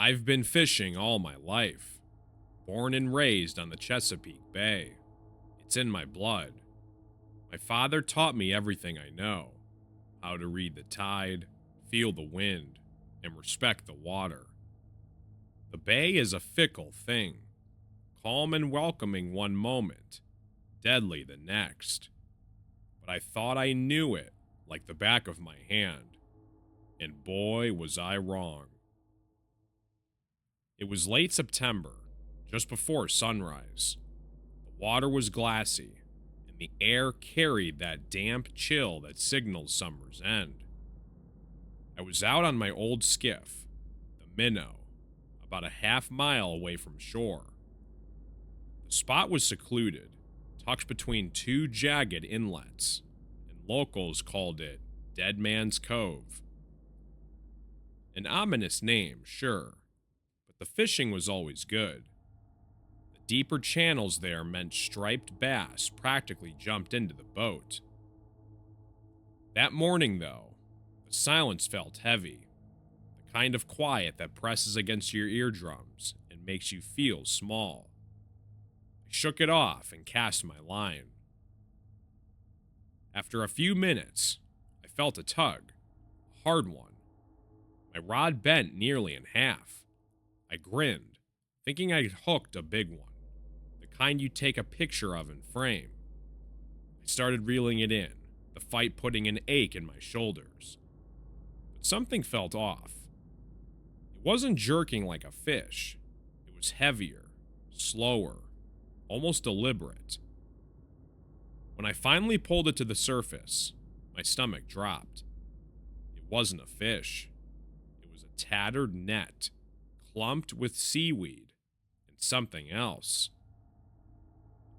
I've been fishing all my life, born and raised on the Chesapeake Bay. It's in my blood. My father taught me everything I know, how to read the tide, feel the wind, and respect the water. The bay is a fickle thing, calm and welcoming one moment, deadly the next. But I thought I knew it like the back of my hand, and boy was I wrong. It was late September, just before sunrise. The water was glassy, and the air carried that damp chill that signals summer's end. I was out on my old skiff, the Minnow, about a half-mile away from shore. The spot was secluded, tucked between two jagged inlets, and locals called it Deadman's Cove. An ominous name, sure, but the fishing was always good. The deeper channels there meant striped bass practically jumped into the boat. That morning, though, the silence felt heavy, the kind of quiet that presses against your eardrums and makes you feel small. I shook it off and cast my line. After a few minutes, I felt a tug, a hard one. My rod bent nearly in half. I grinned, thinking I'd hooked a big one, the kind you take a picture of and frame. I started reeling it in, the fight putting an ache in my shoulders. But something felt off. It wasn't jerking like a fish. It was heavier, slower, almost deliberate. When I finally pulled it to the surface, my stomach dropped. It wasn't a fish. It was a tattered net, clumped with seaweed and something else.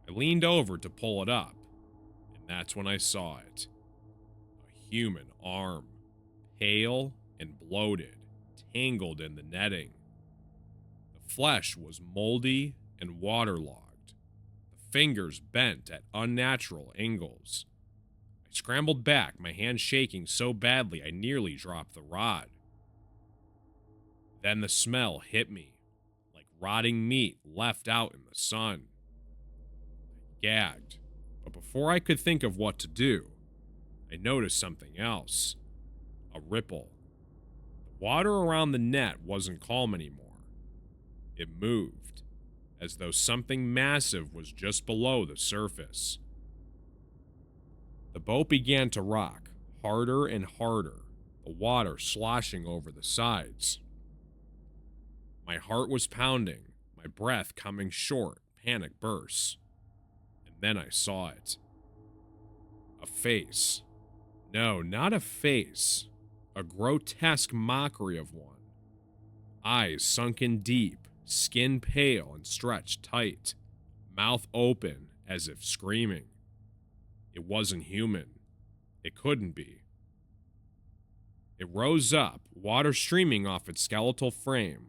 I leaned over to pull it up, and that's when I saw it. A human arm, pale and bloated, tangled in the netting. The flesh was moldy and waterlogged, the fingers bent at unnatural angles. I scrambled back, my hand shaking so badly I nearly dropped the rod. Then the smell hit me, like rotting meat left out in the sun. I gagged, but before I could think of what to do, I noticed something else. A ripple. The water around the net wasn't calm anymore. It moved, as though something massive was just below the surface. The boat began to rock, harder and harder, the water sloshing over the sides. My heart was pounding, my breath coming short, panic bursts. And then I saw it. A face. No, not a face. A grotesque mockery of one. Eyes sunken deep, skin pale and stretched tight, mouth open as if screaming. It wasn't human. It couldn't be. It rose up, water streaming off its skeletal frame,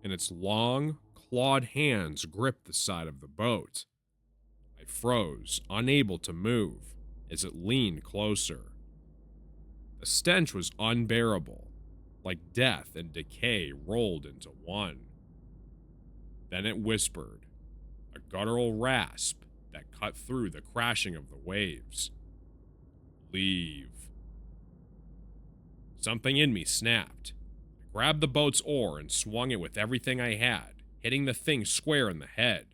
and its long, clawed hands gripped the side of the boat. I froze, unable to move, as it leaned closer. The stench was unbearable, like death and decay rolled into one. Then it whispered, a guttural rasp that cut through the crashing of the waves. Leave. Something in me snapped. I grabbed the boat's oar and swung it with everything I had, hitting the thing square in the head.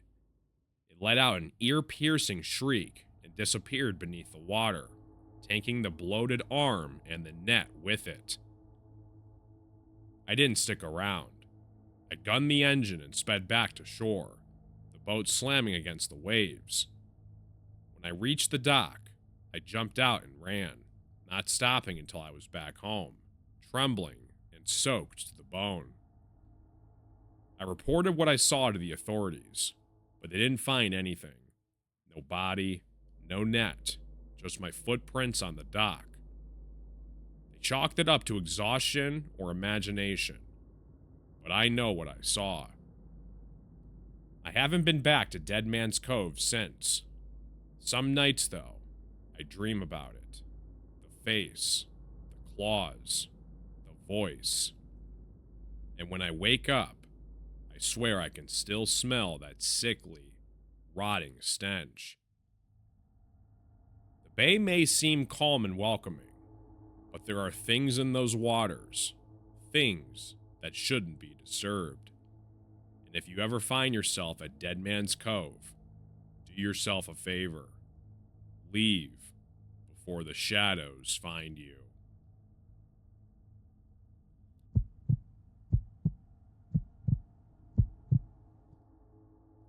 It let out an ear-piercing shriek and disappeared beneath the water, taking the bloated arm and the net with it. I didn't stick around. I gunned the engine and sped back to shore, the boat slamming against the waves. When I reached the dock, I jumped out and ran, not stopping until I was back home, trembling and soaked to the bone. I reported what I saw to the authorities, but they didn't find anything. No body, no net, just my footprints on the dock. They chalked it up to exhaustion or imagination, but I know what I saw. I haven't been back to Deadman's Cove since. Some nights, though, I dream about it. The face, the claws, the voice. And when I wake up, I swear I can still smell that sickly, rotting stench. The bay may seem calm and welcoming, but there are things in those waters, things that shouldn't be disturbed. And if you ever find yourself at Deadman's Cove, do yourself a favor. Leave before the shadows find you.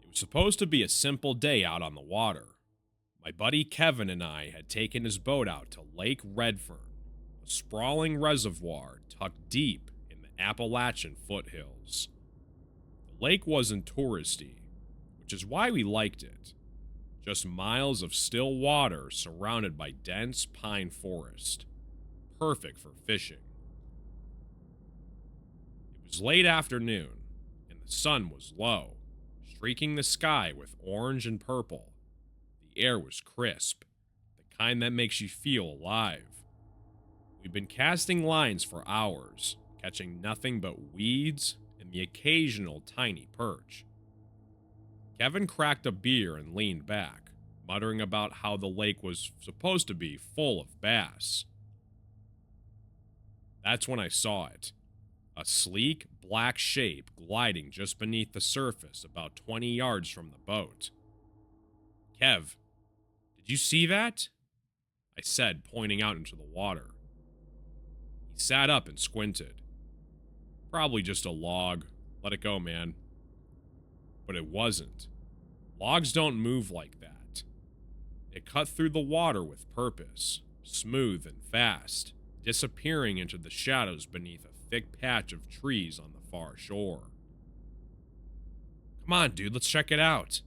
It was supposed to be a simple day out on the water. My buddy Kevin and I had taken his boat out to Lake Redfern, a sprawling reservoir tucked deep in the Appalachian foothills. The lake wasn't touristy, which is why we liked it. Just miles of still water surrounded by dense pine forest. Perfect for fishing. It was late afternoon, and the sun was low, streaking the sky with orange and purple. The air was crisp, the kind that makes you feel alive. We'd been casting lines for hours, catching nothing but weeds and the occasional tiny perch. Kevin cracked a beer and leaned back, muttering about how the lake was supposed to be full of bass. That's when I saw it. A sleek, black shape gliding just beneath the surface about 20 yards from the boat. "Kev, did you see that?" I said, pointing out into the water. He sat up and squinted. "Probably just a log. Let it go, man." But it wasn't. Logs don't move like that. It cut through the water with purpose, smooth and fast, disappearing into the shadows beneath a thick patch of trees on the far shore. "Come on, dude, let's check it out,"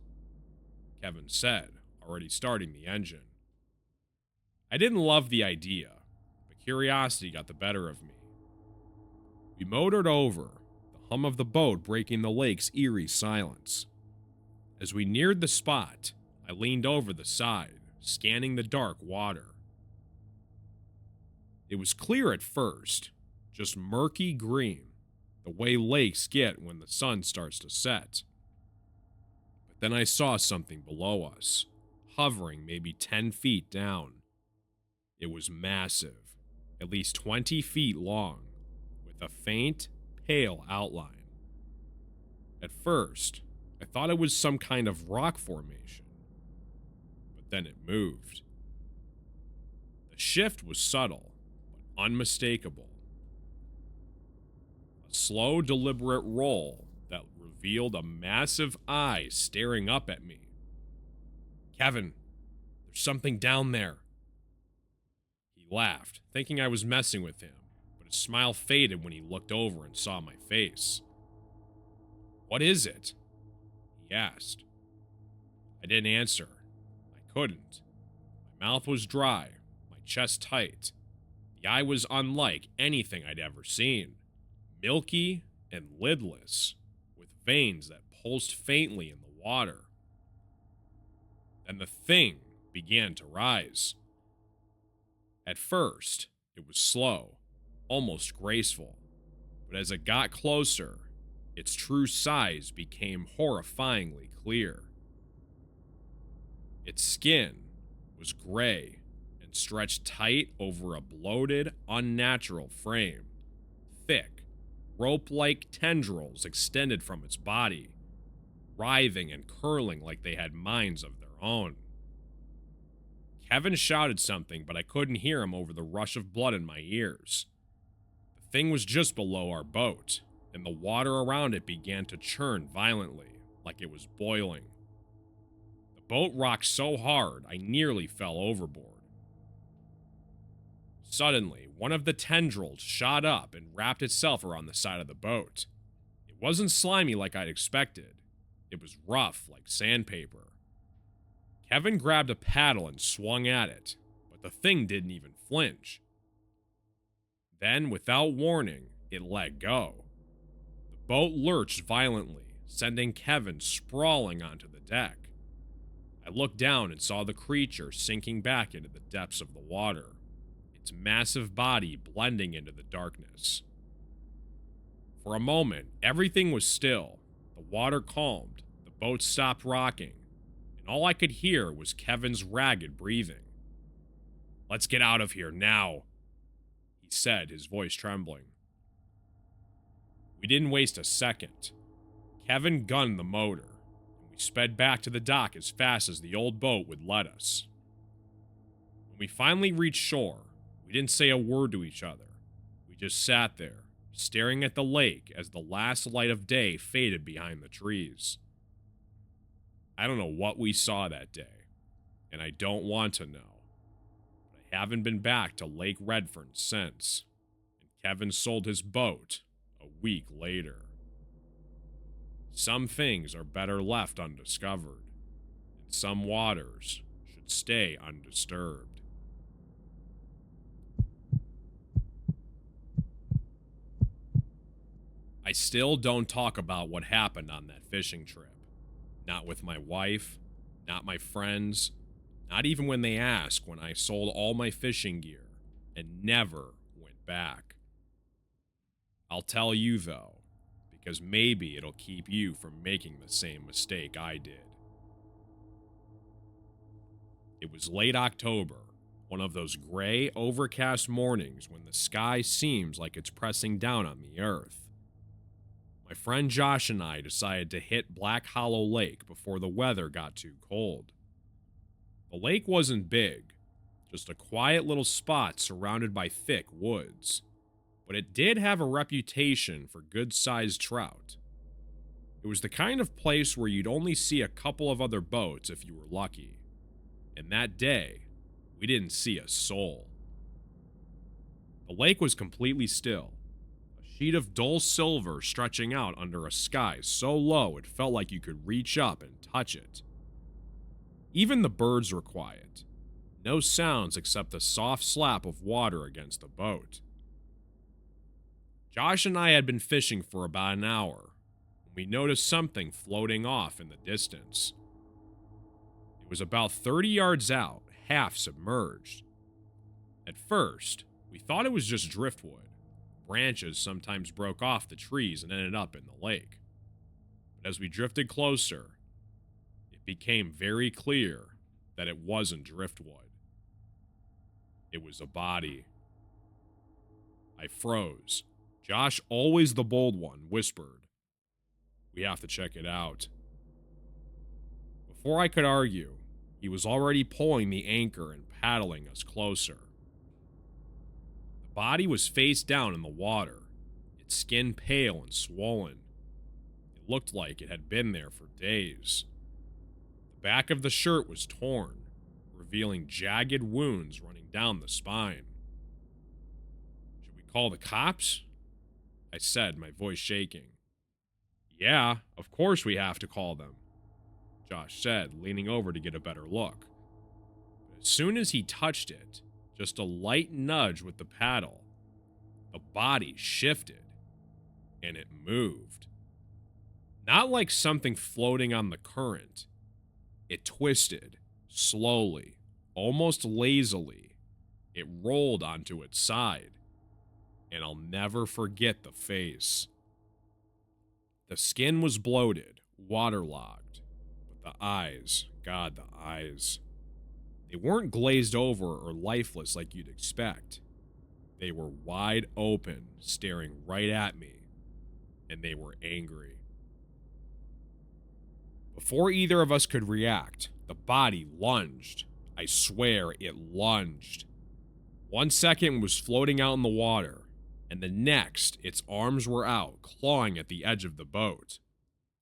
Kevin said, already starting the engine. I didn't love the idea, but curiosity got the better of me. We motored over, the hum of the boat breaking the lake's eerie silence. As we neared the spot, I leaned over the side, scanning the dark water. It was clear at first, just murky green, the way lakes get when the sun starts to set. But then I saw something below us, hovering maybe 10 feet down. It was massive, at least 20 feet long, with a faint, pale outline. At first, I thought it was some kind of rock formation, but then it moved. The shift was subtle, but unmistakable. A slow, deliberate roll that revealed a massive eye staring up at me. "Kevin, there's something down there." He laughed, thinking I was messing with him, but his smile faded when he looked over and saw my face. "What is it?" he asked. I didn't answer. I couldn't. My mouth was dry, my chest tight. The eye was unlike anything I'd ever seen. Milky and lidless, with veins that pulsed faintly in the water. Then the thing began to rise. At first, it was slow, almost graceful, but as it got closer, its true size became horrifyingly clear. Its skin was gray and stretched tight over a bloated, unnatural frame. Thick, rope-like tendrils extended from its body, writhing and curling like they had minds of their own. Kevin shouted something, but I couldn't hear him over the rush of blood in my ears. The thing was just below our boat, and the water around it began to churn violently, like it was boiling. The boat rocked so hard, I nearly fell overboard. Suddenly, one of the tendrils shot up and wrapped itself around the side of the boat. It wasn't slimy like I'd expected. It was rough, like sandpaper. Kevin grabbed a paddle and swung at it, but the thing didn't even flinch. Then, without warning, it let go. The boat lurched violently, sending Kevin sprawling onto the deck. I looked down and saw the creature sinking back into the depths of the water, its massive body blending into the darkness. For a moment, everything was still. The water calmed, the boat stopped rocking, and all I could hear was Kevin's ragged breathing. "Let's get out of here now," he said, his voice trembling. We didn't waste a second. Kevin gunned the motor, and we sped back to the dock as fast as the old boat would let us. When we finally reached shore, we didn't say a word to each other. We just sat there, staring at the lake as the last light of day faded behind the trees. I don't know what we saw that day, and I don't want to know. But I haven't been back to Lake Redfern since, and Kevin sold his boat a week later. Some things are better left undiscovered, and some waters should stay undisturbed. I still don't talk about what happened on that fishing trip. Not with my wife, not my friends, not even when they ask when I sold all my fishing gear and never went back. I'll tell you though, because maybe it'll keep you from making the same mistake I did. It was late October, one of those gray, overcast mornings when the sky seems like it's pressing down on the earth. My friend Josh and I decided to hit Black Hollow Lake before the weather got too cold. The lake wasn't big, just a quiet little spot surrounded by thick woods, but it did have a reputation for good-sized trout. It was the kind of place where you'd only see a couple of other boats if you were lucky, and that day, we didn't see a soul. The lake was completely still. Sheet of dull silver stretching out under a sky so low it felt like you could reach up and touch it. Even the birds were quiet. No sounds except the soft slap of water against the boat. Josh and I had been fishing for about an hour when we noticed something floating off in the distance. It was about 30 yards out, half submerged. At first, we thought it was just driftwood. Branches sometimes broke off the trees and ended up in the lake. But as we drifted closer, it became very clear that it wasn't driftwood. It was a body. I froze. Josh, always the bold one, whispered, "We have to check it out." Before I could argue, he was already pulling the anchor and paddling us closer. The body was face down in the water, its skin pale and swollen. It looked like it had been there for days. The back of the shirt was torn, revealing jagged wounds running down the spine. "Should we call the cops?" I said, my voice shaking. "Yeah, of course we have to call them," Josh said, leaning over to get a better look. But as soon as he touched it, just a light nudge with the paddle, the body shifted, and it moved. Not like something floating on the current. It twisted, slowly, almost lazily. It rolled onto its side, and I'll never forget the face. The skin was bloated, waterlogged, but the eyes, God, the eyes. They weren't glazed over or lifeless like you'd expect. They were wide open, staring right at me, and they were angry. Before either of us could react, the body lunged. I swear it lunged. 1 second was floating out in the water, and the next, its arms were out, clawing at the edge of the boat.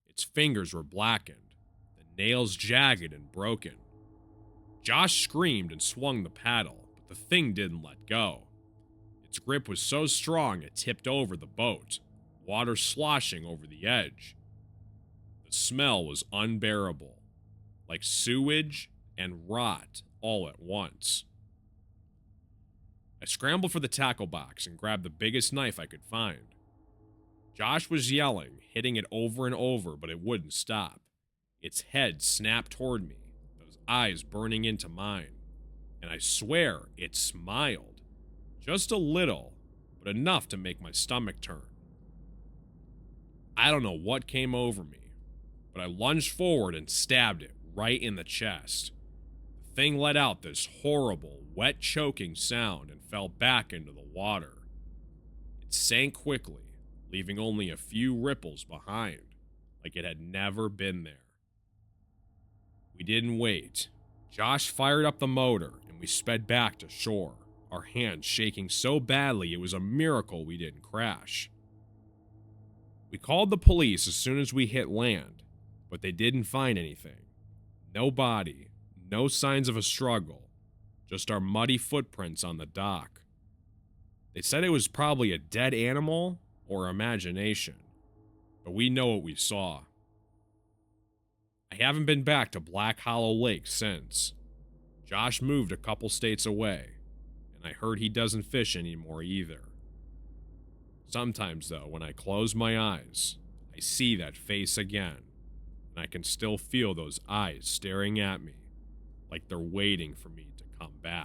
Its fingers were blackened, the nails jagged and broken. Josh screamed and swung the paddle, but the thing didn't let go. Its grip was so strong it tipped over the boat, water sloshing over the edge. The smell was unbearable, like sewage and rot all at once. I scrambled for the tackle box and grabbed the biggest knife I could find. Josh was yelling, hitting it over and over, but it wouldn't stop. Its head snapped toward me, those eyes burning into mine, and I swear it smiled. Just a little, but enough to make my stomach turn. I don't know what came over me, but I lunged forward and stabbed it right in the chest. The thing let out this horrible, wet choking sound and fell back into the water. It sank quickly, leaving only a few ripples behind, like it had never been there. We didn't wait. Josh fired up the motor and we sped back to shore, our hands shaking so badly it was a miracle we didn't crash. We called the police as soon as we hit land, but they didn't find anything. No body, no signs of a struggle, just our muddy footprints on the dock. They said it was probably a dead animal or imagination, but we know what we saw. I haven't been back to Black Hollow Lake since. Josh moved a couple states away, and I heard he doesn't fish anymore either. Sometimes, though, when I close my eyes, I see that face again, and I can still feel those eyes staring at me, like they're waiting for me to come back.